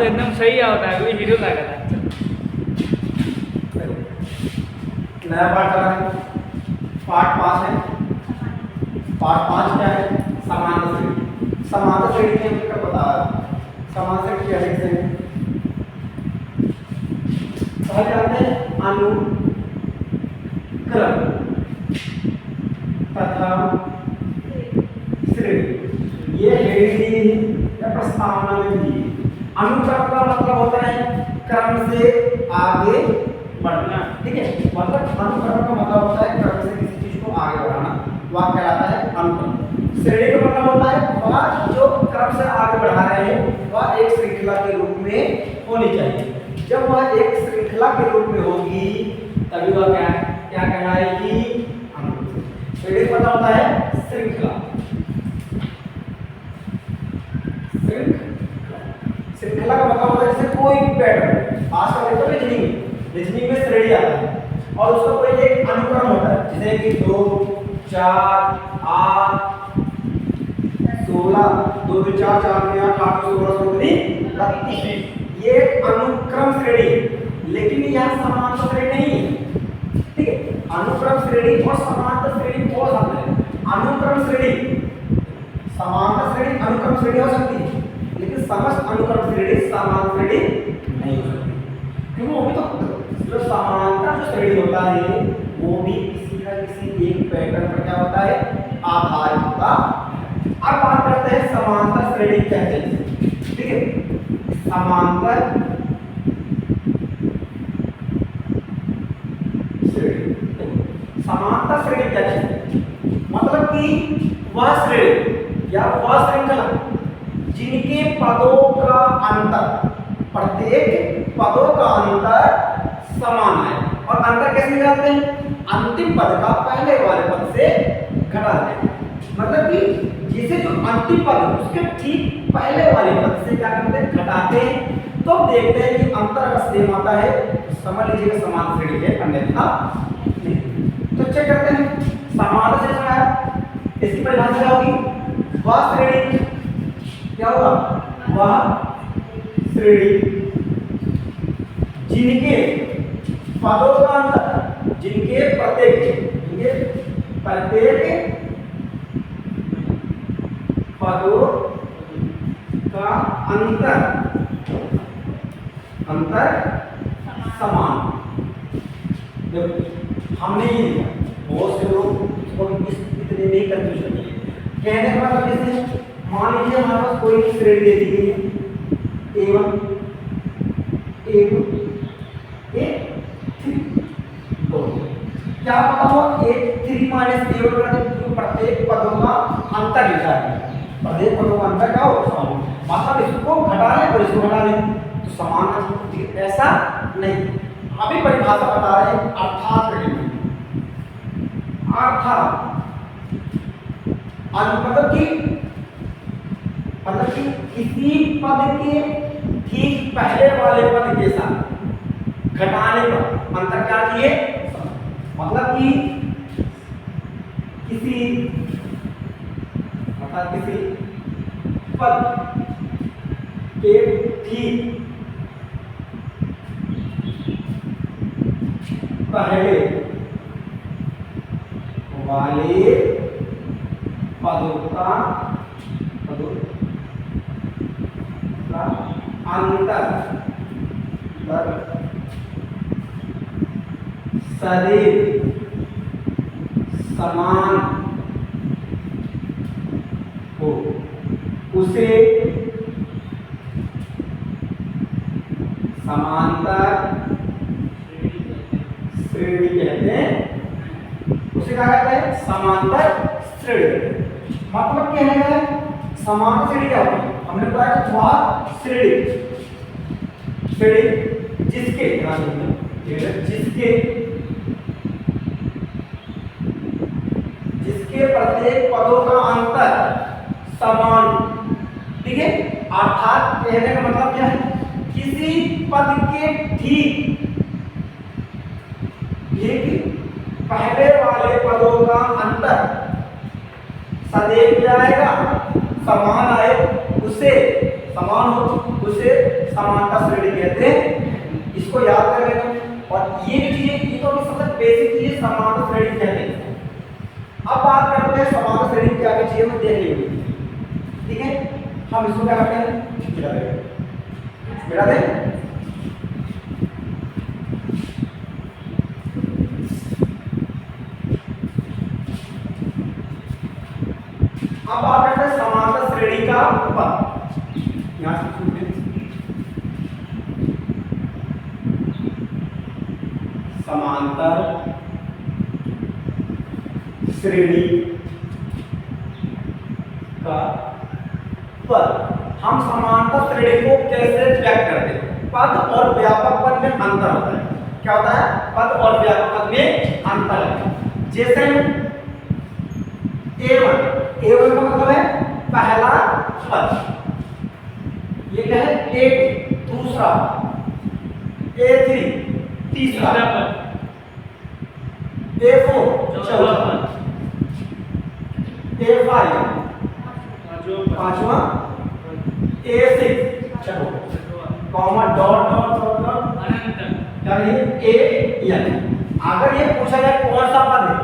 एकदम सही होता है, कोई हीरो लगा था। नया पार्ट चला है, पार्ट 5 है। पार्ट 5 क्या है? समांतर श्रेणी। समांतर श्रेणी में हमने कब बताया? समांतर श्रेणी क्या लिखते हैं? पहले जानते हैं अनुक्रम तथा श्रेणी। ये हेडिंग या प्रस्तावना में दी। अनुक्रम का मतलब होता है क्रम से आगे बढ़ना, ठीक है। मतलब अनुक्रम का मतलब होता है क्रम से किसी चीज को आगे बढ़ाना, वह कहलाता है अनुक्रम। श्रेणी का मतलब होता है वह जो क्रम से आगे बढ़ा रहे हैं वह एक श्रृंखला के रूप में होनी चाहिए। जब वह एक श्रृंखला के रूप में होगी तभी वह क्या क्या कहलाएगी? अनुक्रम। श्रेणी का मतलब होता है श्रृंखला। श्रृंखला का मतलब होता है जैसे कोई भी पैटर्न, आजकल देखो रीजनिंग में श्रेणी आता है और उसका कोई एक अनुक्रम होता है, जैसे कि 2 4 8 16 2 2 4 4 3 8 8 16 16 32। ये एक अनुक्रम श्रेणी है, लेकिन यह समांतर श्रेणी नहीं है, ठीक है। अनुक्रम श्रेणी और समांतर श्रेणी बहुत साथ है। अनुक्रम श्रेणी, समांतर श्रेणी अनुक्रम श्रेणी हो सकती है, लेकिन समस्त अनुक्रम श्रेणी समांतर श्रेणी नहीं हो सकती, क्योंकि वो भी तो जो समांतर जो श्रेणी होता है वो भी किसी न किसी एक पैटर्न पर क्या होता है? आधारित होता है। अब बात करते हैं समांतर श्रेणी क्या है, ठीक है। समांतर श्रेणी, समांतर श्रेणी क्या है? मतलब कि वह श्रेणी या वह श्रृंखला जिनके पदों का अंतर, प्रत्येक पदों का अंतर समान है। और अंतर कैसे निकालते हैं? अंतिम पद का पहले वाले पद से घटाते हैं। मतलब कि जिसे जो अंतिम पद है उसके ठीक पहले वाले पद से क्या करते हैं? घटाते हैं। तो देखते हैं कि अंतर अगर सेम आता है तो समझ लीजिएगा समान श्रेणी है, अन्यथा नहीं। तो चेक करते हैं समान से क्या है, इसकी परिभाषा क्या होगी? वह श्रेणी क्या होगा? वह श्रेणी जिनके पदों का अंतर, जिनके प्रत्येक पदों का अंतर समान। हमने ये लिखा, बहुत से लोग इसको इतने में कंफ्यूजन है। कहने का मतलब जैसे मान लीजिए हमारे पास कोई श्रेणी दे दी गई है A1 A2 A3, तो क्या पता हो A3 माइनस A1 का प्रत्येक पदों का अंतर लिखा है, प्रत्येक पदों का अंतर क्या हो? समान। मतलब इसको घटा लें और इसको घटा लें तो समान, ऐसा नहीं। अभी परिभाषा बता रहे हैं अर्थात मतलब कि किसी पद के ठीक पहले वाले पद के साथ घटाने पर अंतर क्या चाहिए? मतलब कि किसी पद के ठीक पहले वाले पदों का अंतर सदैव समान हो उसे समांतर श्रेणी कहते हैं। उसे क्या कहते हैं? समांतर श्रेणी। मतलब क्या है? समांतर श्रेणी क्या होती है? हमने बताया कि वह श्रेणी जिसके प्रत्येक पदों का अंतर समान, ठीक है। अर्थात कहने का मतलब क्या है? किसी पद के ठीक पहले वाले पदों का अंतर सदैव क्या आएगा? समान आए, उसे समान हो, उसे समांतर श्रेणी कहते हैं। इसको याद कर लेना। और ये जो चीजें ये तो अभी सबसे बेसिक चीज समांतर श्रेणी कहते हैं। अब बात करते हैं समांतर श्रेणी क्या क्या चीजें में देख लेंगे, ठीक है। हम इसको क्या करते हैं, मिटा दें। अब बात करते हैं समांतर श्रेणी का पद। यहां से समांतर श्रेणी का पद। हम समांतर श्रेणी को कैसे व्यक्त करते हैं? पद और व्यापक पद में अंतर होता है। क्या होता है? पद और व्यापक पद में अंतर है। जैसे A1 का मतलब है पहला पद, ये क्या है? A2 दूसरा, A3 तीसरा पद, A4 चौथा पद, A5 पांचवा, A6 छठवां, comma dot dot dot dot अनंत, यानी AN। अगर ये पूछा जाए कौन सा पद है,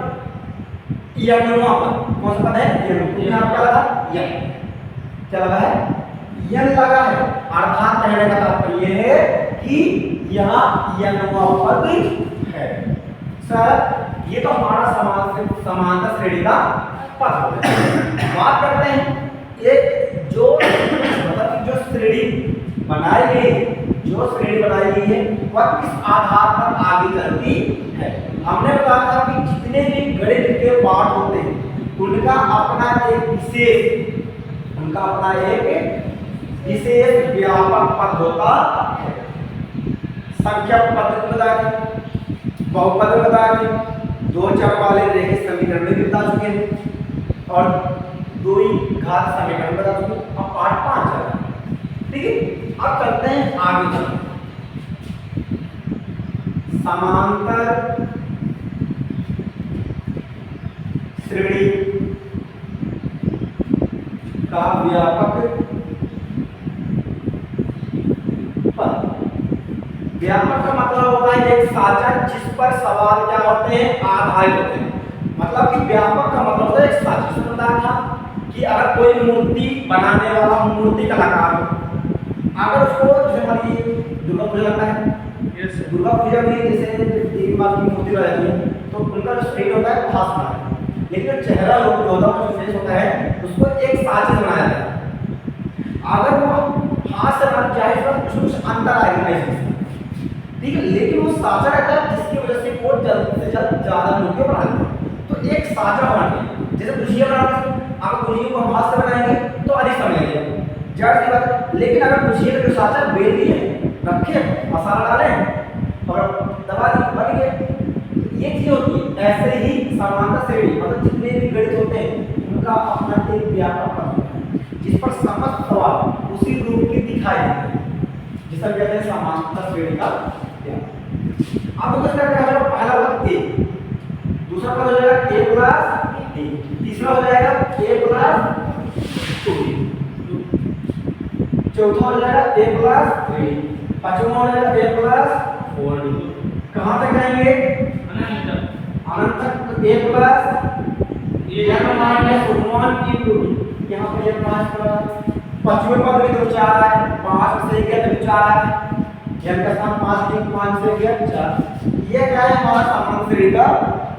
यनुआ पद, कौन सा पद है? यनु। यहाँ क्या लगा? यन। क्या लगा है? यन लगा है। अर्थात कहने का तात्पर्य ये है कि यहाँ यनुआ पद है। सर ये तो हमारा समांतर श्रेणी का पद हो गया। बात करते हैं एक जो मतलब जो श्रेणी बनाई गई है, वह किस आधार पर आगे चलती है। हमने बताया था कि जितने भी गणित के पाठ होते हैं उनका अपना एक विशेष व्यापक पद होता है। संख्या पद बता दी, बहुपद बता दी, दो चर वाले रेखीय समीकरण में भी बता चुके हैं और द्वि घात समीकरण बता चुके हैं। अब पाठ 5 चल रहा है, ठीक है। अब चलते हैं आगे। समांतर श्रेणी का व्यापक पद। व्यापक का मतलब होता है एक साचा जिस पर सवाल क्या होते हैं? आधारित होते हैं। मतलब कि व्यापक का मतलब होता है एक साचा। जिसमें बताया था कि अगर कोई मूर्ति बनाने वाला मूर्ति कलाकार हो, अगर उसको जैसे हमारी दुर्गा पूजा लगता है, दुर्गा पूजा में जैसे देवी माँ की मूर्ति बनाई है तो उनका जो शरीर होता है वो हाथ बना है, लेकिन चेहरा जो फेस होता है उसको एक साचे से बनाया जाता है। अगर वो हाथ से बन जाए तो कुछ अंतर आएगा नहीं, ठीक है। लेकिन वो साचा रहता है जिसकी वजह से वो जल्द से जल्द ज्यादा मूर्तियां बनाते हैं। तो एक साचा बनाते हैं, जैसे गुजिया बनाते हैं। अगर गुजिया को हम हाथ से बनाएंगे तो अधिक समय लगेगा, जड़ सी बात। लेकिन अगर गुजिया का जो साचा बेल दिए रखे, मसाला डालें और दबा दी, बन गए। ये चीज होती है। ऐसे ही समांतर श्रेणी मतलब जितने भी गणित होते हैं उनका अपना एक व्यापक पद होता है जिस पर समस्त सवाल उसी रूप के दिखाई देते हैं, जिसे कहते हैं समांतर श्रेणी का व्यापक। अब दूसरा क्या हो जाएगा? पहला पद A, दूसरा पद हो जाएगा A प्लस D, तीसरा हो जाएगा A प्लस 2D, चौथा हो जाएगा A प्लस 3D, पांचवा हो जाएगा A प्लस 4D। कहां तक जाएंगे? अनंत तक। A plus n minus 1 into D, यहाँ पे ये 5 प्लस पांचवें पद में तो 4 है, 5 से गया तो 4 है, n का स्थान 5 के 5 से गया 4। ये क्या है? हमारा समांतर श्रेणी का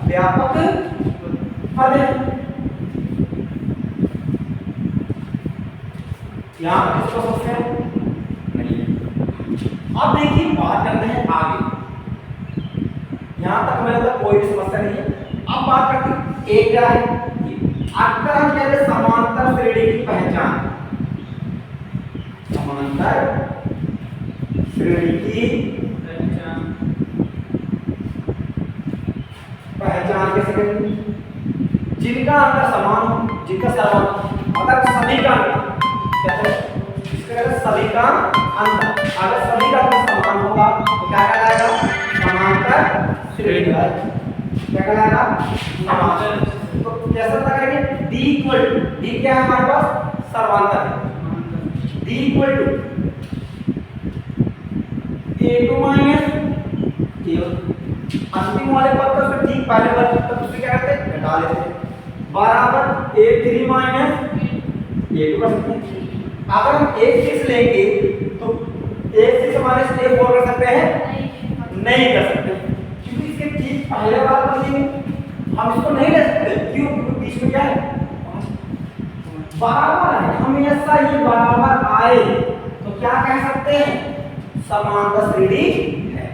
व्यापक पद है। यहाँ पर किसको समस्या नहीं है। अब देखिए बात करते हैं आगे। यहाँ तक मेरे मतलब कोई भी समस्या नहीं है। अब बात करते हैं एक क्या है? अगर हम कहते हैं समांतर श्रेणी की पहचान, समांतर श्रेणी की पहचान कैसे करेंगे? जिनका अंतर समान हो, जिनका समान अगर सभी का सभी का अंतर, अगर सभी का अंतर समान होगा तो क्या कहलाएगा? समांतर श्रेणी। क्या कहलाएगा? समांतर। तो कैसे पता करेंगे? D इक्वल टू, D क्या है हमारे पास? सर्वांतर है। D equal to a2 minus a1। अंतिम वाले पद का उसके ठीक पहले वाले पद का उससे क्या करते हैं, घटा लेते हैं, बराबर a3 माइनस a2 कर सकते हैं। अगर हम a6 लेंगे तो a6 माइनस a4 कर सकते हैं, नहीं कर सकते, क्योंकि इसके ठीक पहले वाला पद में हम इसको नहीं ले सकते। क्यों? क्योंकि बीच में क्या है, बराबर है। हमेशा ये बराबर आए तो क्या कह सकते हैं, समांतर श्रेणी है।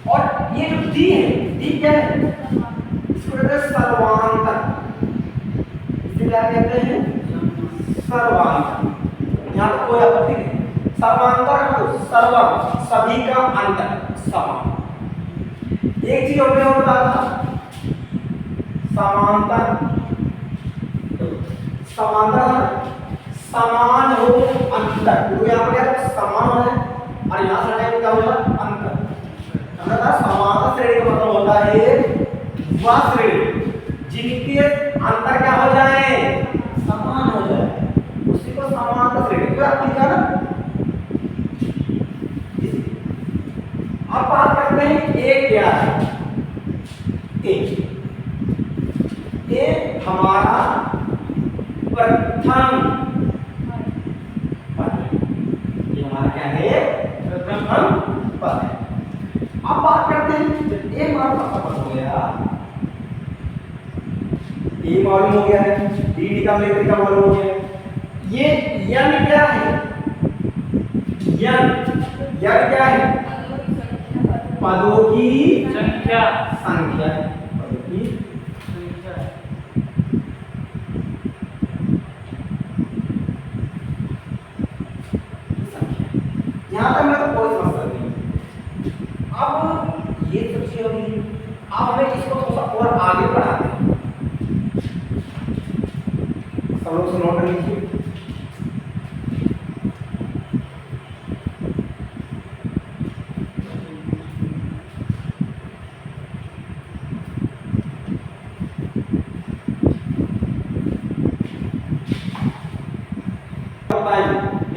और ये जो डी है, डी क्या है, इसको कहते हैं सर्वांतर। इसे क्या कहते हैं, सर्वांतर। यहाँ तो कोई आपत्ति नहीं। सर्वांतर मतलब सर्व, सभी का अंतर समान। एक चीज और मैं बता था, समांतर, समांतर समान हो अंतर, क्योंकि यहाँ पर क्या समान हो है और यहाँ से हटाएंगे क्या होगा, अंतर। समांतर श्रेणी का मतलब होता है वह श्रेणी जिनके अंतर क्या हो जाए, समान हो जाए, उसी को समांतर श्रेणी को आप लिखा ना। अब बात करते हैं ए क्या है। ए हमारा प्रथम पद, ये हमारा क्या है, प्रथम पद है। अब बात करते हैं ए हमारा प्रथम पद हो गया, ए मालूम हो गया है, डी निकाल लेते का मालूम हो गया। ये यन क्या है, यन क्या है, पदों की संख्या, संख्या, पदों की संख्या। यहाँ तक मैं तो कोई समस्या नहीं। अब ये सब चीज होगी, अब हमें इसको थोड़ा सा और आगे बढ़ाते हैं। सब लोग सुनो कर लीजिए।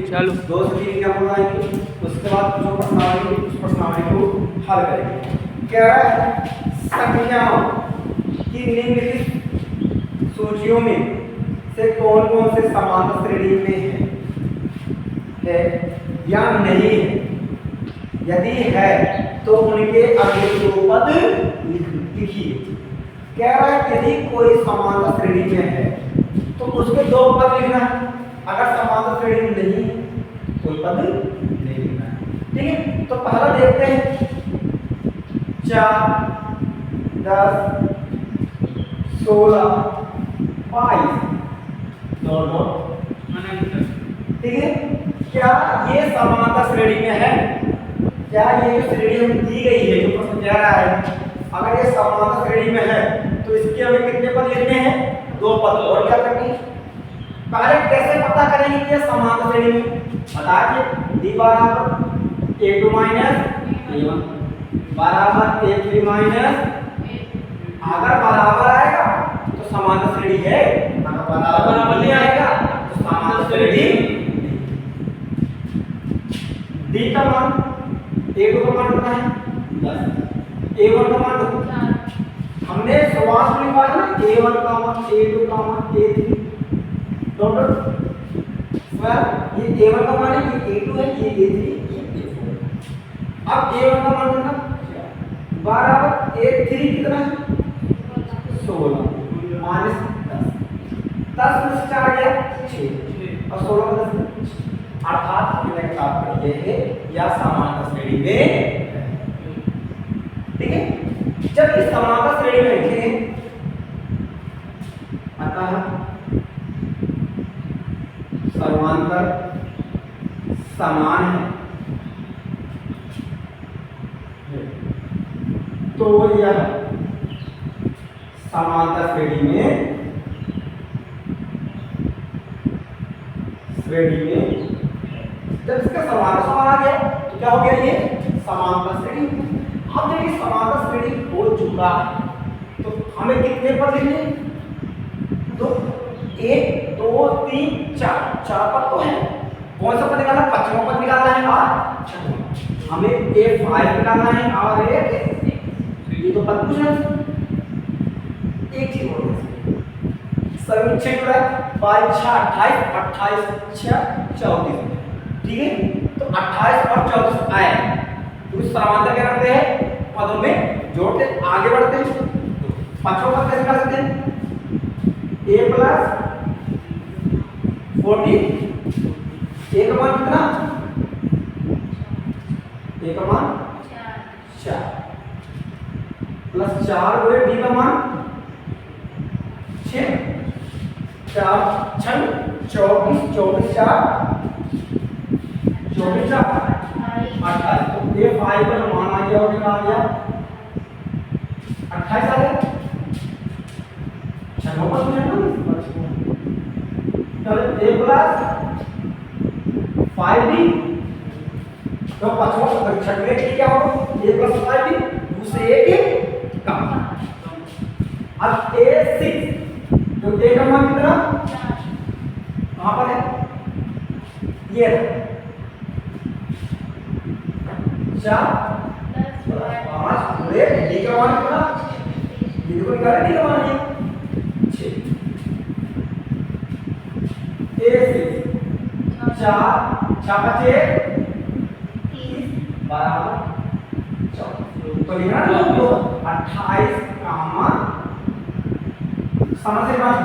चलो दो से तीन क्या बनाएंगे, उसके बाद जो प्रश्नावली उस प्रश्नावली को हल करेंगे। क्या है, संख्याओं की निम्नलिखित सूचियों में से कौन कौन से समांतर श्रेणी में है या नहीं है, यदि है तो उनके अगले दो पद लिखिए। कह रहा है यदि कोई समांतर श्रेणी में है तो उसके दो पद लिखना है, अगर समांतर श्रेणी में नहीं है कोई पद नहीं लिखना है। ठीक है, तो पहला देखते हैं 4 10 16 22 ठीक है। क्या ये समांतर श्रेणी में है, क्या ये जो श्रेणी हमें दी गई है, जो प्रश्न कह रहा है, अगर ये समांतर श्रेणी में है तो इसके हमें कितने पद लिखने हैं, दो पद। और क्या करनी है, पहले कैसे पता करेंगे कि समांतर श्रेणी में, बताइए डी बराबर a2 माइनस a1 बराबर a3 माइनस, अगर बराबर आएगा तो समांतर श्रेणी है, अगर बराबर नहीं आएगा तो समांतर श्रेणी। डी का मान a2 का मान कितना है 10, a1 का मान हमने शुरुआत में लिखा है ना, a1 का मान a2 का मान a3 टोटल स्क्वायर, ये a1 का मान है, ये a2 है, ये a3 ये a4। अब a1 का मान कितना बराबर a3 कितना है 16 माइनस 10 में से 4 गया 6 और 16 में 10, अर्थात हमने प्राप्त कर ये है या समांतर श्रेणी में। ठीक है, जब इस समांतर श्रेणी में है अतः समांतर समान है तो यह समांतर श्रेणी में जब इसका समांतर समान आ गया तो क्या हो गया, ये समांतर श्रेणी। अब जब ये समांतर श्रेणी हो चुका है तो हमें कितने पद लिखने, तो 1 2 3 4 पद तो है। कौन सा पद निकालना, 5वां पद निकालना है और 6वां। हमें A5 निकालना है और ये तो पता कुछ है। एक चीज और सभी चेक हो रहा है 5 6 28 28 6 34, ठीक है। तो 28 और 34 आए तो इस समांतर क्या करते हैं, पदों में जोड़ते आगे बढ़ते हैं। पांचवा पद कैसे कर सकते हैं, a प्लस 40, a का मान कितना, a का मान 4 प्लस 4 गुणे b का मान 6, 4 6 24 24 4 24 4 28। तो ये 5 का मान आ गया और कितना आ गया 28 आ गया। छठवां पद में है ना, चलो a प्लस 5b, तो पांचवा छठवें की क्या होगा a प्लस 5b, दूसरे a के कम। अब a6, तो a का मान कितना, कहां पर है, ये 4 5 पूरे d का मान कितना, ये देखो निकाले d का मान है 6, a6 4 6 बचे 12 तो लिखना तो 28 कामा समास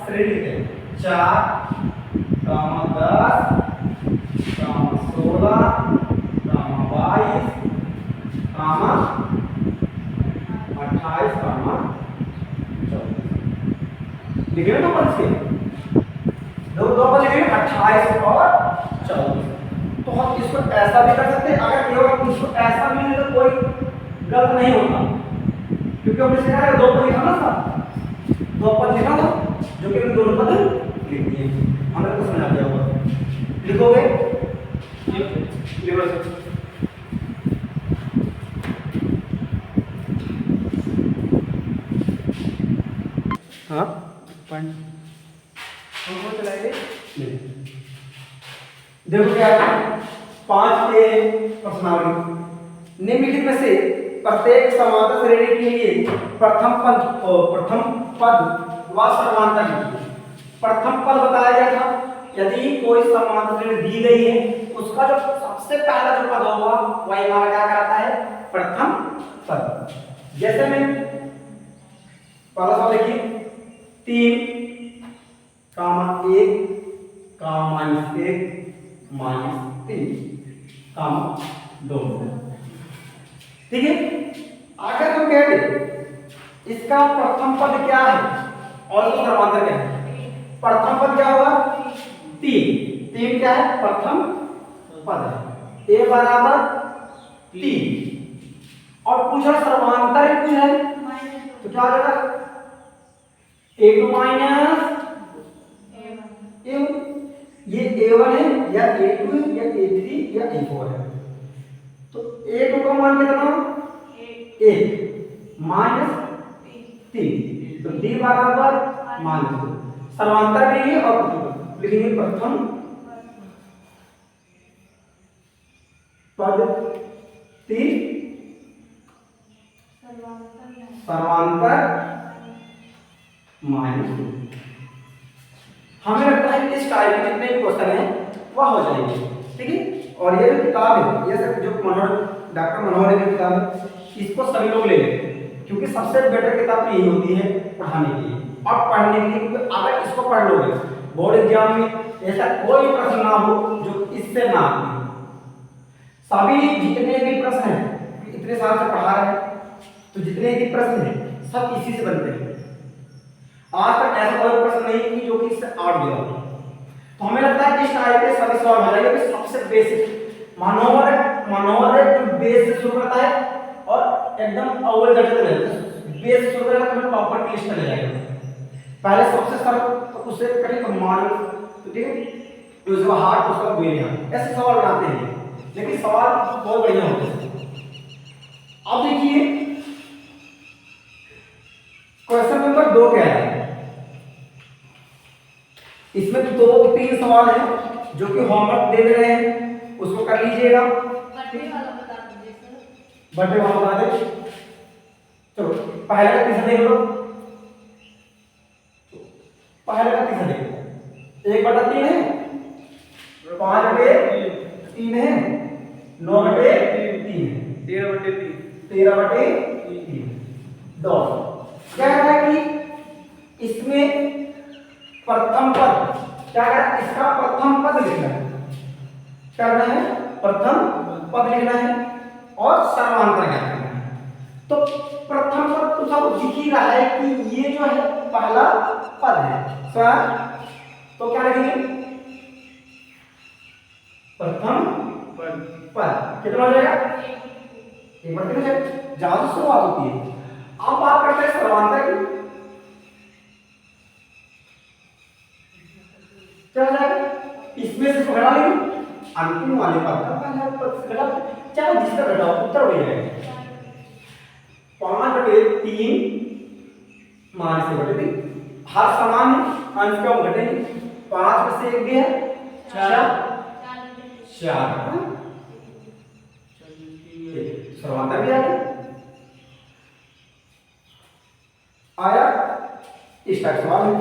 श्रेणी लिखते हैं 4 कामा 10 कामा 16 कामा 22 कामा 28 कामा 24 लिखे ना पद से दो पद लिखे 28 और 24। तो हम इसको ऐसा भी कर सकते हैं, अगर केवल इसको ऐसा भी नहीं तो कोई गलत नहीं होता, क्योंकि हमने सीखा है दो पद लिखा ना था, दो पद लिखा था जो कि दोनों पद लिख दिए, हमने तो समझा दिया होगा। लिखोगे हाँ हमको चलाएंगे, देखो क्या है 5 ए प्रश्नावली, निम्नलिखित में से प्रत्येक समांतर श्रेणी के लिए प्रथम पद व समांतर लिखिए। प्रथम पद बताया गया था, यदि कोई समांतर श्रेणी दी गई है उसका जो सबसे पहला जो पद होगा वही हमारा क्या कहलाता है, प्रथम पद। जैसे में पहला सवाल देखिए 3 कामा 1 कामा -1 -3 कामा 2, ठीक है। अगर हम कह दें इसका प्रथम पद क्या है और इसका समांतर क्या है, प्रथम पद क्या होगा 3 क्या है, प्रथम पद है, a बराबर 3 और पूछा समांतर ही पूछा है तो क्या आ जाएगा a2 माइनस a1, ये a1 है या a2 है या a3 या a4 है। तो a2 का मान कितना 1 माइनस 3, तो d बराबर -2, समांतर भी है और लिखेंगे प्रथम पद 3 समांतर -2। हमें लगता है कि इस टाइप के जितने भी क्वेश्चन हैं वह हो जाएंगे, ठीक है। और ये जो किताब है, ये सब जो डॉक्टर मनोहर की किताब है, इसको सभी लोग ले लेते हैं क्योंकि सबसे बेटर किताब यही होती है पढ़ाने के लिए और पढ़ने के लिए, क्योंकि अगर इसको पढ़ लोगे बोर्ड एग्जाम में ऐसा कोई प्रश्न ना हो जो इससे ना आए। सभी जितने भी प्रश्न हैं, इतने साल से पढ़ा रहे हैं तो जितने भी प्रश्न हैं सब इसी से बनते हैं। आज तक ऐसा कोई प्रश्न नहीं कि जो कि इससे आउट गया। तो हमें लगता है कि इस टाइप के सभी सवाल हो जाएंगे। सबसे बेसिक मनोहर बेस से शुरू करता है और एकदम अव्वल दर्जे तक रहता है। बेस से शुरू करेगा तो हमें टॉपर की लिस्ट में ले जाएगा। पहले सबसे सरल तो उससे कठिन तो मान, तो ठीक है, तो उसका हार्ड उसका वेरिएंट, ऐसे सवाल बनाते हैं, लेकिन सवाल बहुत बढ़िया होते हैं। अब देखिए क्वेश्चन नंबर 2 क्या है। इसमें 2-3 सवाल हैं जो कि होमवर्क दे रहे हैं, उसको कर लीजिएगा। बर्थडे वाला बता दीजिए सर। बर्थडे वाला बता दे। चलो पहले का तीसरा देख लो, पहले का तीसरा देख लो। 1/3 है, 5/3 है, 9/3 है, 13/3। 13/3। दो क्या कह रहा है कि इसमें प्रथम पद, क्या कह रहा है, इसका प्रथम पद लिखना है, करना है प्रथम पद लिखना है और सर्वांतर ज्ञात करना है। तो प्रथम पद तो सब दिख ही रहा है कि ये जो है पहला पद है सर, तो क्या लिखेंगे, प्रथम पद कितना हो जाएगा, 1/3 है, जहां से शुरुआत होती है। अब बात करते हैं सर्वांतर की, क्या हो जाएगा, इसमें से घटा लेंगे अंतिम वाले पद का पहला पद से घटा, चाहे जिसका घटाओ उत्तर वही आएगा। 5/3 -1/3 हर समान है, अंश का हम घटेंगे, 5 में से 1 गया 4 सर्वांतर भी आ गया। आया इस टाइप सवाल है।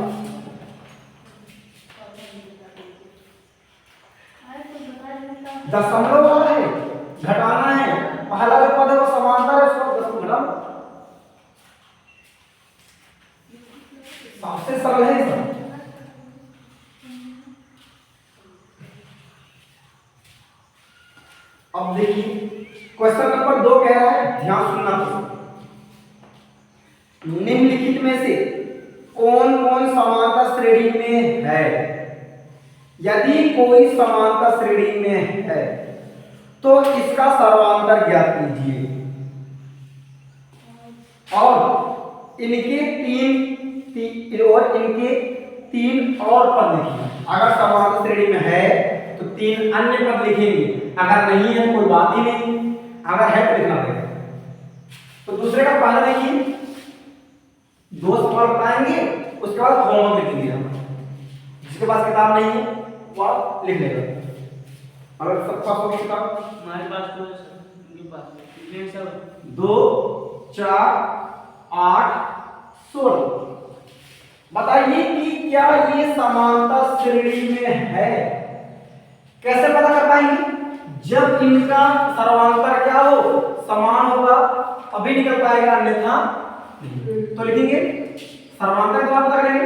दशमलव वाला है, घटाना है, पहला जो पद है वो समांतर है, उसको 10 घटाओ, सबसे सरल है इसका। अब देखिए क्वेश्चन नंबर 2 कह रहा है, ध्यान सुनना, निम्नलिखित में से कौन कौन समांतर श्रेणी में है। यदि कोई समांतर श्रेणी में है तो इसका सर्वांतर ज्ञात कीजिए और इनके तीन और पद लिखिए। अगर समांतर श्रेणी में है तो 3 अन्य पद लिखेंगे, अगर नहीं है कोई बात ही नहीं, अगर है तो लिखना पड़ेगा। तो दूसरे का पहला देखिए, 2 सवाल बताएंगे, उसके बाद होमवर्क लिखेंगे हम, जिसके पास किताब नहीं है वो लिख लेगा। अगर सबका हो किताब हमारे पास तो है सर, उनके पास नहीं सर। 2 4 8 16 बताइए कि क्या ये समांतर श्रेणी में है। कैसे पता कर पाएंगे, जब इनका सर्वांतर क्या हो, समान होगा अभी निकल पाएगा, अन्यथा तो लिखेंगे सर्वांतर क्या पता करेंगे,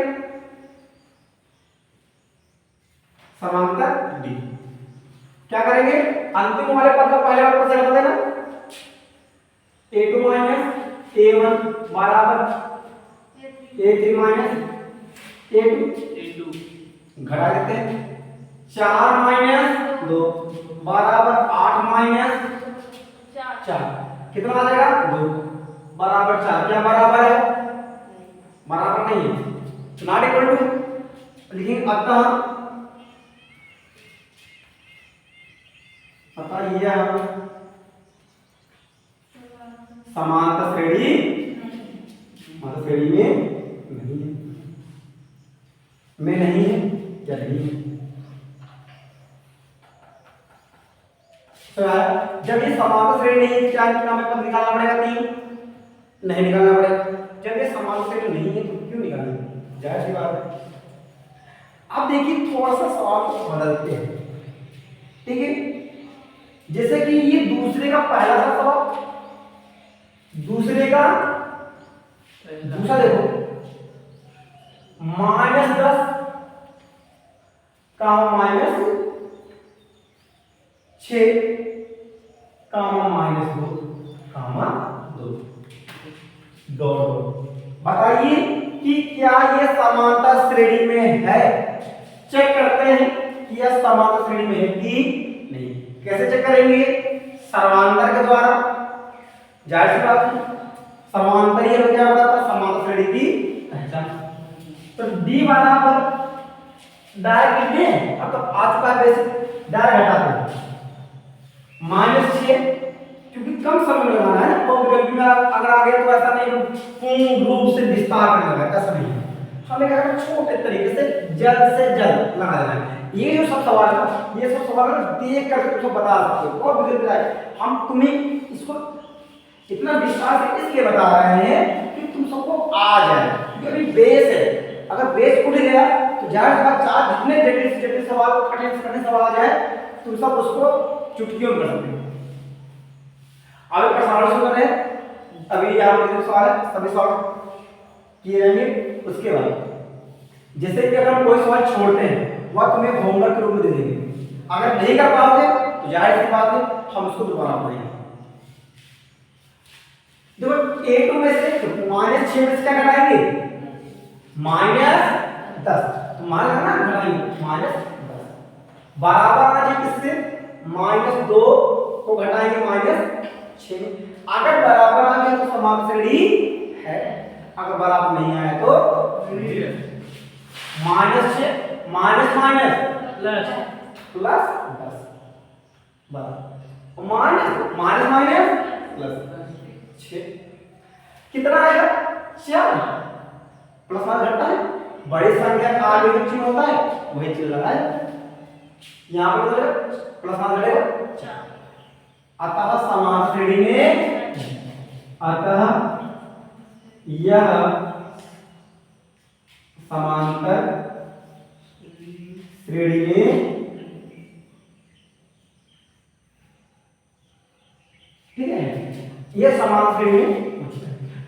समांतर डी। क्या करेंगे, अंतिम वाले पद का पहले वाले पद से घटा देना, a2 - a1 बराबर a3 - a2 घटा देते हैं, 4 - 2 बराबर 8 - 4 कितना आ जाएगा, 2 बराबर 4। क्या बराबर है, बराबर नहीं है, नॉट इक्वल टू लिखेंगे। अतः यह समांतर श्रेणी में नहीं है या नहीं है। जब ये समांतर श्रेणी नहीं है, क्या हमें पद निकालना पड़ेगा, 3 नहीं निकालना पड़ेगा। जब ये समांतर श्रेणी नहीं है तो क्यों निकालेंगे, जाहिर सी बात है। अब देखिए थोड़ा सा सवाल को बदलते हैं, ठीक है। जैसे कि ये दूसरे का पहला था सवाल, दूसरे का दूसरा देखो, -10 का -6 -2 बताइए कि क्या ये समांतर श्रेणी में है। चेक करते हैं कि यह समांतर श्रेणी में है कि नहीं। कैसे चेक करेंगे, सर्वांतर के द्वारा, जाहिर सी बात है, समांतर ये क्या बताता है, समांतर श्रेणी की पहचान। तो डी बराबर डायरेक्ट लिखते हैं, अब तो आ चुका है बेसिक, डायरेक्ट हटाते हैं, -6 क्योंकि कम समय लगाना है ना, बहुविकल्पी में अगर आ गया तो ऐसा नहीं पूर्ण रूप से विस्तार करना है, ऐसा नहीं हमें क्या करना, छोटे तरीके से जल्द लगा देना है। ये जो सब सवाल है ना, ये सब सवाल ना देख कर तुम सब बता सकते हो और बिगड़ जाए। हम तुम्हें इसको इतना विश्वास है इसलिए बता रहे हैं कि तुम सबको आ जाए, क्योंकि अभी बेस है। अगर बेस उठ गया तो जाहिर सी बात चार जितने जटिल से जटिल सवाल, कठिन से कठिन सवाल आ जाए तुम सब उसको चुटकियों में कर सकते हो। अब प्रश्न शुरू कर रहे हैं। अभी यहाँ पर जो सवाल है सभी सवाल किए जाएंगे। उसके बाद जैसे कि अगर हम कोई सवाल छोड़ते हैं वह तुम्हें होमवर्क के रूप में दे देंगे। अगर नहीं कर पाओगे तो जाहिर सी बात है हम उसको दोबारा पढ़ेंगे। देखो a2 में से -6 में से क्या घटाएंगे, -10। तो मान लेना घटाएंगे -10 बराबर आ जाए किससे, -2 को घटाएंगे -6 में। अगर बराबर आ गया तो समांतर श्रेणी है, अगर बराबर नहीं आया तो -6 माइनस प्लस 10 बराबर माइनस प्लस 6 कितना आएगा 4। प्लस माइनस घटता है, बड़ी संख्या का आगे जो चिन्ह होता है वही चिन्ह लगा है। यहाँ पर प्लस माइनस घटेगा 4। अतः समांतर श्रेणी में, अतः यह समांतर श्रेणी में, ठीक है, यह समांतर श्रेणी में।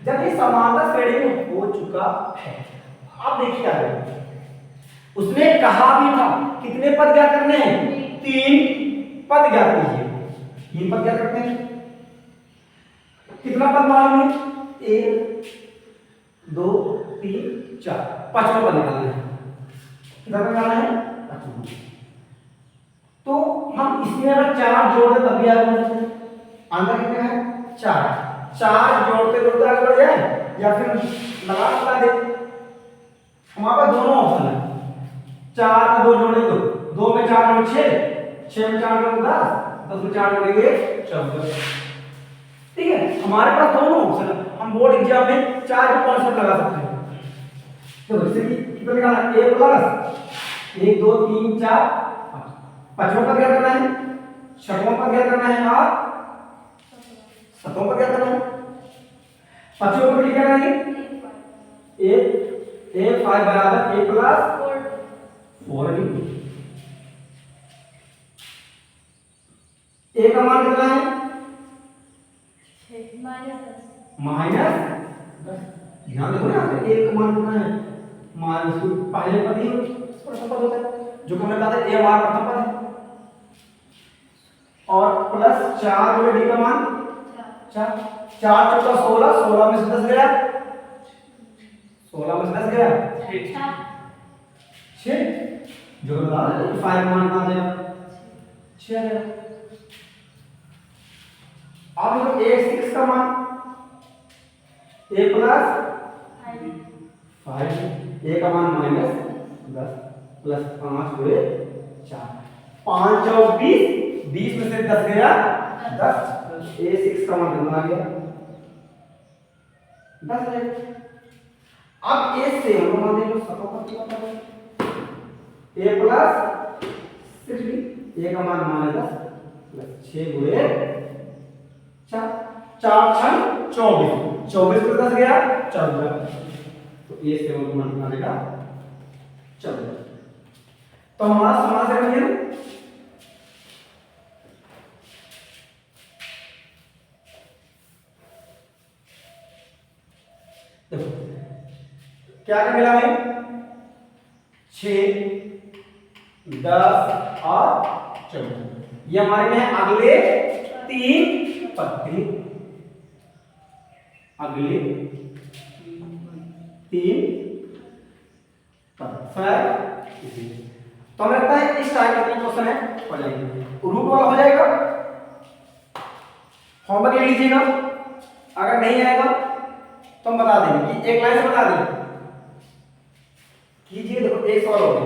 जब ये समांतर श्रेणी में हो चुका है, अब देखिए क्या है, उसने कहा भी था कितने पद ज्ञात करने हैं, 3 पद ज्ञात कीजिए। 3 पद ज्ञात करते हैं, कितना पद मालूम है, 1 2 3 4, 5वां पद निकालना है। कितना निकालना है, 5वां। तो हम इसमें अगर 4 जोड़ दें तब भी आगे बढ़ सकते हैं। अंदर कितने हैं 4 जोड़ते जोड़ते आगे बढ़ जाए या फिर लगा दे। हमारे पास दोनों ऑप्शन है, 4 में 2 जोड़ेंगे तो 2 में 4 जोड़ 6, 6 में 4 जोड़ 10, 10 में 4 जोड़ेंगे 14। ठीक है, हमारे पास दोनों ऑप्शन है। हम बोर्ड एग्जाम में 4 के कॉन्सेप्ट लगा सकते हैं। तो जैसे कि कितना निकालना है, a प्लस 1 2 3 4 5, 5वां पद क्या करना है, 6वां पद क्या करना है और 7वां पद क्या करना है। 5वां पद क्या करना है, a5 बराबर a प्लस 4b। a का मान कितना है, -10। ध्यान देखो ना, a का मान कितना है, माइनस पहले पद ही प्रथम पद होता है, जो कि हमने कहा था a हमारा प्रथम पद है, और प्लस 4 में d का मान 4, 4 चौका 16, 16 में से 10 गया, 16 में से 10 गया 6, जो कि बता रहे 5 मान कहां जाएगा 6 आ जाएगा। अब देखो a6 का मान a प्लस 5, a का मान -10 प्लस 5 हुए 4, 5 चौक 20, 20 में से 10 गया 10, a6 का मान कितना आ गया 10 है। अब a से हम मान देखो 7 का कितना पता है, a प्लस 6b, a का मान -10 प्लस 6 हुए 4, 4 6 24, 24 में 10 गया 14, तो a से हम मान कितना देगा 14। तो हमारा समांतर श्रेणी है, देखो क्या क्या मिला हमें, 6 10 और 14, ये हमारे में है अगले 3 पत्ते, अगले 3 पत्ते। तो हमें लगता है इस टाइप का क्वेश्चन है हो जाएंगे, रूट वाला हो जाएगा। होमवर्क ले लीजिएगा, अगर नहीं आएगा तो हम बता देंगे कि एक लाइन से बता देंगे कीजिए। देखो एक सवाल हो गया,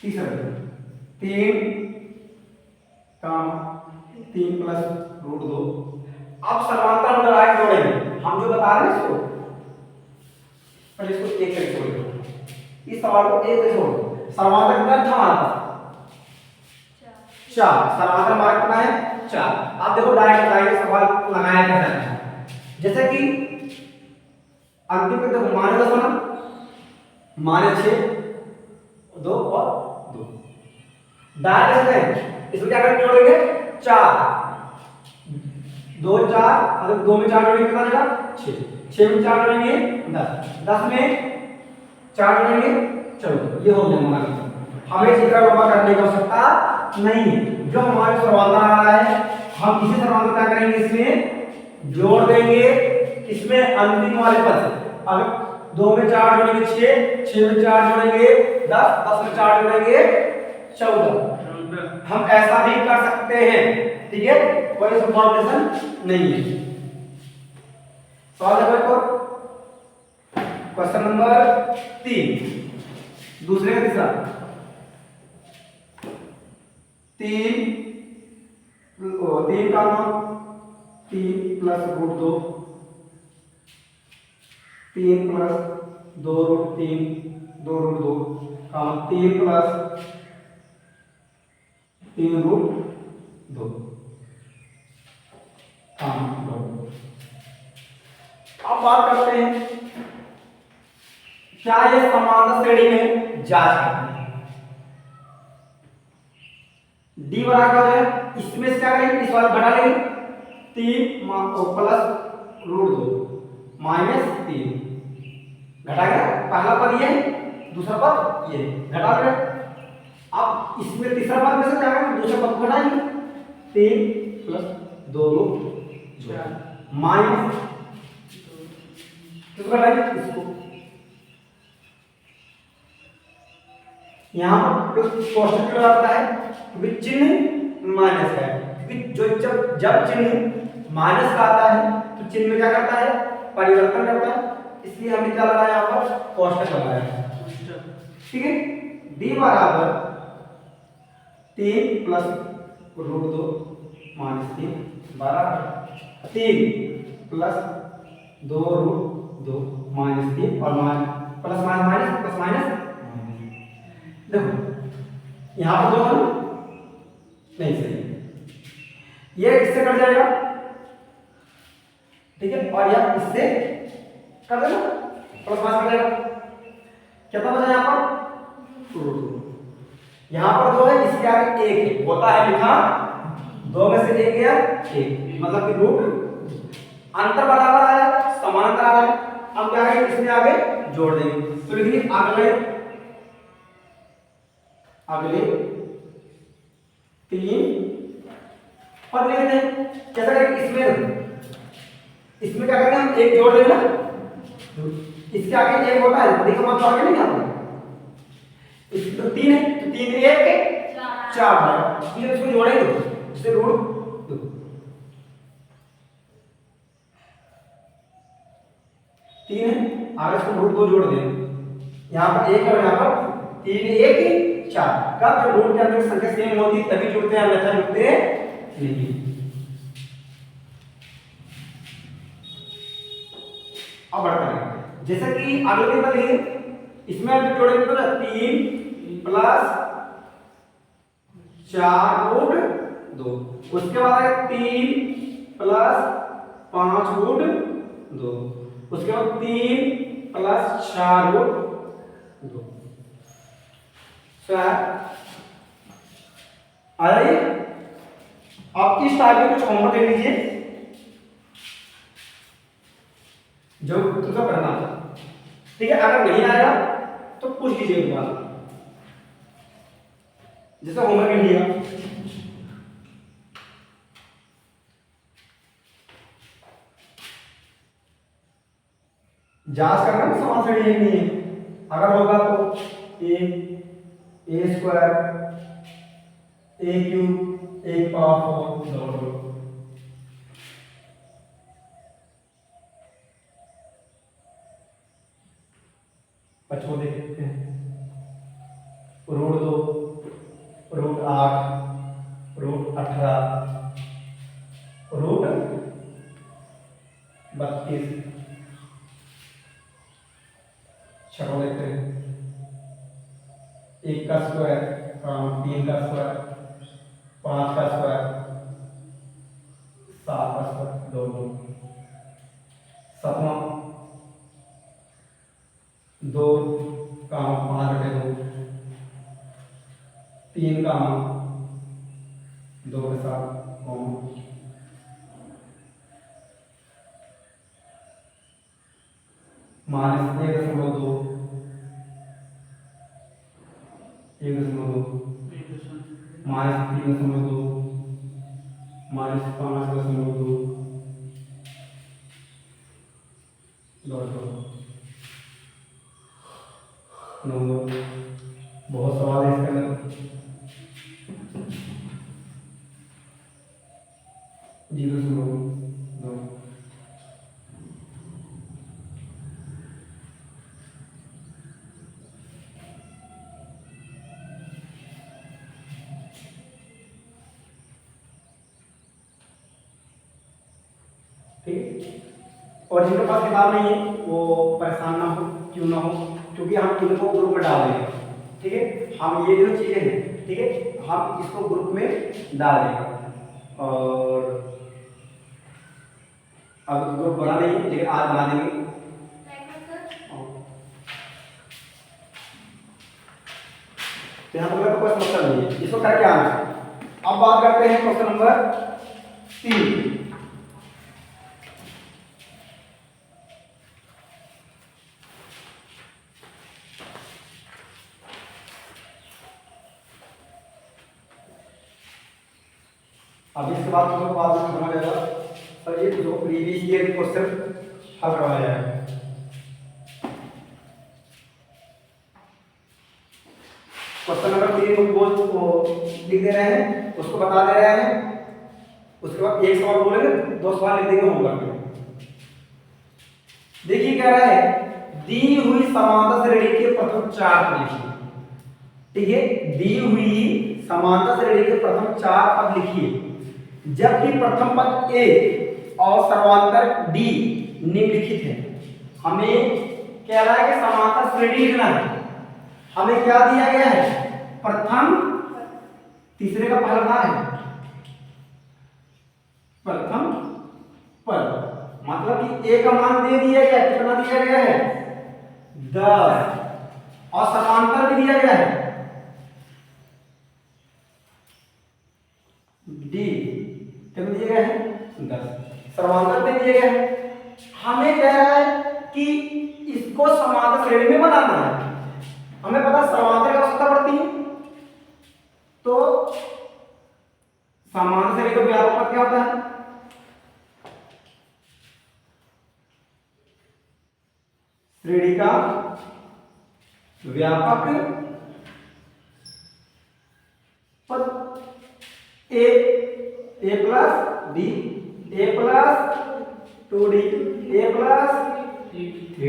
तीसरा 3 प्लस √2। अब समांतर हम राइट जोड़ेंगे, हम जो बता रहे हैं इसको पहले इसको एक करके छोड़ दो, इस सवाल को एक से छोड़ दो। समांतर कितना था हमारे पास? 4। समांतर हमारा कितना है? 4। आप देखो डायरेक्ट बताइए सवाल लगाया कैसे है। जैसे कि अंतिम में देखो माने 10 बना, माने 6, 2 और 2 डायरेक्ट है। इसमें क्या करेंगे? जोड़ेंगे 4, 2 4, अगर 2 में 4 जोड़ेंगे कितना आएगा? 6, 6 में 4 जोड़ेंगे 10, 10 में 4 जोड़ेंगे 14। ये हो गया हमारा। हमें इतना लंबा करने की आवश्यकता नहीं है। जो हमारे समांतर आ रहा है हम इसी समांतर क्या करेंगे? इसमें जोड़ देंगे, इसमें अंतिम वाले पद से। अगर 2 में 4 जोड़ेंगे 6, 6 में 4 जोड़ेंगे 10, 10 में 4 जोड़ेंगे 14। हम ऐसा भी कर सकते हैं, ठीक है, कोई इसमें कॉम्प्लिकेशन नहीं है। सवाल देखो एक और, क्वेश्चन नंबर 3, दूसरे का तीसरा। 3 का 3 plus root 2, 3 plus 2 root 3, 2 root 2 का 3 प्लस 3 रूट 2 का। अब बात करते हैं क्या ये समांतर श्रेणी में जांच करते हैं। डी बराबर है, इसमें से क्या करेंगे? इस वाले घटा लेंगे, 3 प्लस रूट 2 माइनस 3 घटा गया। पहला पद ये, दूसरा पद ये, घटा गया। अब इसमें तीसरा पद में से क्या करेंगे? दूसरा पद को घटाएंगे, 3 प्लस 2 रूट 4 माइनस किसको घटाएंगे? इसको। यहाँ पर क्वेश्चन क्यों आता है? क्योंकि चिन्ह माइनस है, क्योंकि जो जब चिन्ह माइनस का आता है तो चिन्ह में क्या करता है? परिवर्तन करता है। इसलिए हमने क्या लगाया? यहाँ पर कोष्टक लगाया, ठीक है। डी बराबर 3 प्लस रूट 2 माइनस 3 बराबर 3 प्लस 2 रूट 2 माइनस 3 और प्लस माइनस प्लस माइनस। देखो यहां पर 2 है नहीं, सही ये इससे कट जाएगा, ठीक है, और यह इससे कर देना, प्लस माइनस कर जाएगा। कितना बचा यहां पर? यहां पर 2 है, इसके आगे 1 है, होता है लिखा 2 में से 1 गया 1, मतलब कि रूट अंतर बराबर आया, समानांतर आ रहा है। हम क्या करेंगे? इसमें आगे जोड़ देंगे, तो लिखिए अगले 3 पद ले लेते हैं। कैसा करेंगे? इसमें क्या करेंगे? हम 1 जोड़ देंगे ना, इसके आगे 1 होता है, देखो मत आगे नहीं आता, इसमें तो 3 है, तो 3 1 4 है, इसलिए इसको जोड़ेंगे, इससे रूट 2 3 है, आगे इसको रूट 2 जोड़ देंगे। यहाँ पर 1 है और यहाँ पर 3 1 4। कब जब रूट के अंदर संख्या सेम होती है तभी जुड़ते हैं, अन्यथा जुड़ते नहीं। अब बढ़ते हैं, जैसे कि अगले दिन बताइए, इसमें हम जोड़ेंगे तो 3 प्लस 4 रूट 2, उसके बाद 3 प्लस 5 रूट 2, उसके बाद 3 प्लस 4 रूट 2। आ जाइए, आप इस टाइप में कुछ होमवर्क दे लीजिए जो तुमको करना है, ठीक है। अगर नहीं आएगा तो पूछ लीजिए दोबारा, जैसे होमवर्क लिया जांच करना तो समान श्रेणी एक नहीं है, अगर होगा तो a square a cube 1 power 4 बच्चों देखते हैं, रूट 2 रूट 8 रूट 18 रूट 32 छठवां देखते हैं। 1 का स्क्वायर, 3 का स्क्वायर, 5 का स्क्वायर, 7 का स्क्वायर, 2 2। सातवां 2 का 5/2, 3 का 2 के साथ कॉमन, -1.2, 1.2, -3.2, -5.2, 2 9। बहुत सवाल है इसके अंदर। 0.2। ठीक है। और जिनके पास किताब नहीं है वो परेशान ना हो, क्यों ना हो, क्योंकि हम इनको ग्रुप में डाल देंगे। ठीक है, हम ये जो चीजें हैं, ठीक है, हम इसको ग्रुप में डाल देंगे। और अब ग्रुप बना नहीं है, लेकिन आज बना देंगे। तो यहाँ पर कोई समस्या नहीं है, इसको करके आना है। अब बात करते हैं क्वेश्चन नंबर 3। अब इसके बाद तुमको बाद में समझ आएगा सर ये जो प्रीवियस ईयर क्वेश्चन हल करवाया जाएगा। क्वेश्चन नंबर 3 को लिख दे रहे हैं, उसको बता दे रहे हैं, उसके बाद एक सवाल बोलेंगे, 2 सवाल लिख देंगे होमवर्क में। देखिए क्या रहा है, दी हुई समांतर श्रेणी के प्रथम 4 पद लिखिए। ठीक है, दी हुई समांतर श्रेणी के प्रथम 4 पद लिखिए, जबकि प्रथम पद ए और सर्वांतर डी निम्नलिखित है। हमें कह रहा है कि समांतर श्रेणी लिखना है। हमें क्या दिया गया है, प्रथम, तीसरे का पहला भाग है प्रथम पद, मतलब कि ए का मान दे दिया गया, कितना दिया गया है 10, और समांतर भी दिया गया है डी, कितना दिया गया है 10, समांतर दे दिया गया है। हमें कह रहा है कि इसको समांतर श्रेणी में बनाना है। हमें पता समांतर की आवश्यकता पड़ती है, तो समांतर श्रेणी का व्यापक पद क्या होता है, श्रेणी का व्यापक पद ए प्लस डी, ए प्लस 2d, ए प्लस 3d,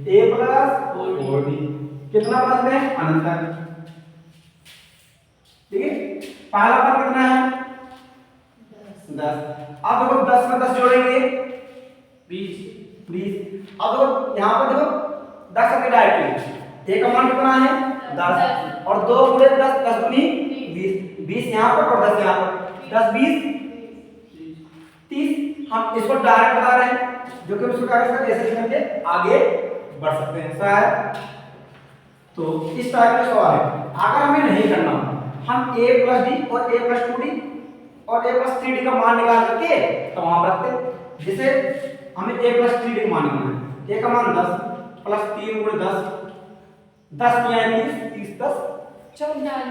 ए प्लस 4d, कितना पद में अनंत तक। ठीक है, पहला पद कितना है 10। अब देखो 10 में 10 जोड़ेंगे 20। अब देखो यहाँ पर देखो 10 से डायरेक्टली ए का मान कितना है 10, और 2 गुणे 10, 10 गुनी 20, 20 यहाँ पर और 10 यहाँ पर, 10 20 30। हम इसको डायरेक्ट बता रहे हैं, जो कि उसको क्या कर सकते हैं, ऐसे करके आगे बढ़ सकते हैं। ऐसा है, तो इस टाइप का सवाल है। अगर हमें नहीं करना, हम a प्लस डी और a प्लस 2d और a प्लस 3d का मान निकाल करके तो वहां पर रखते, जैसे हमें a प्लस 3d का मान निकालना है। a का मान 10 प्लस 3 गुणे 10, 10 × 30, 30 10 40।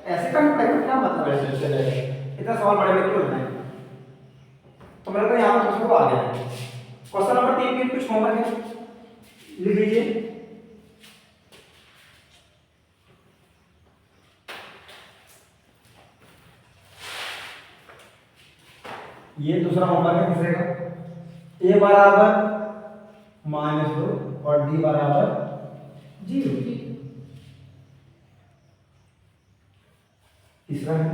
ऐसे करना पड़ेगा, क्या मतलब है ऐसे इतना सवाल बड़े में क्यों बनाए। तो मेरे को यहाँ पर क्वेश्चन आ गया है। क्वेश्चन नंबर 3 में कुछ होमवर्क है, लिख लीजिए। ये दूसरा होमवर्क है तीसरे का। ए बराबर -2 और डी बराबर 0। तीसरा है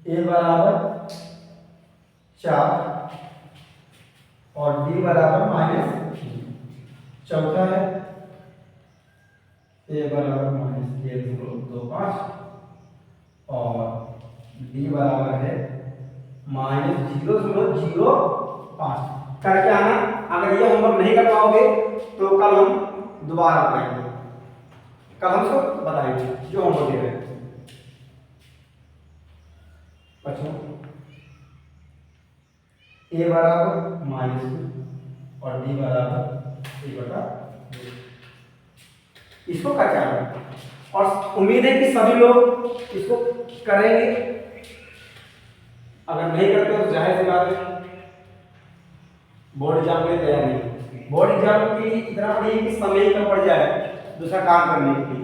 ए बराबर 4 और डी बराबर -। चौथा है ए बराबर -1.25 और डी बराबर है -0.05 करके आना। अगर ये होमवर्क नहीं कर पाओगे तो कल हम दोबारा करेंगे, कल हम सब बताएंगे जो होमवर्क दे रहे हैं बच्चों। ए बराबर -2 और डी बराबर a/2 इसको करके आना और उम्मीद है कि सभी लोग इसको करेंगे। अगर नहीं करते हो तो जाहिर सी बात है बोर्ड एग्जाम के लिए तैयार नहीं। बोर्ड एग्जाम के लिए इतना पढ़िए कि समय ही कम पड़ जाए दूसरा काम करने के लिए।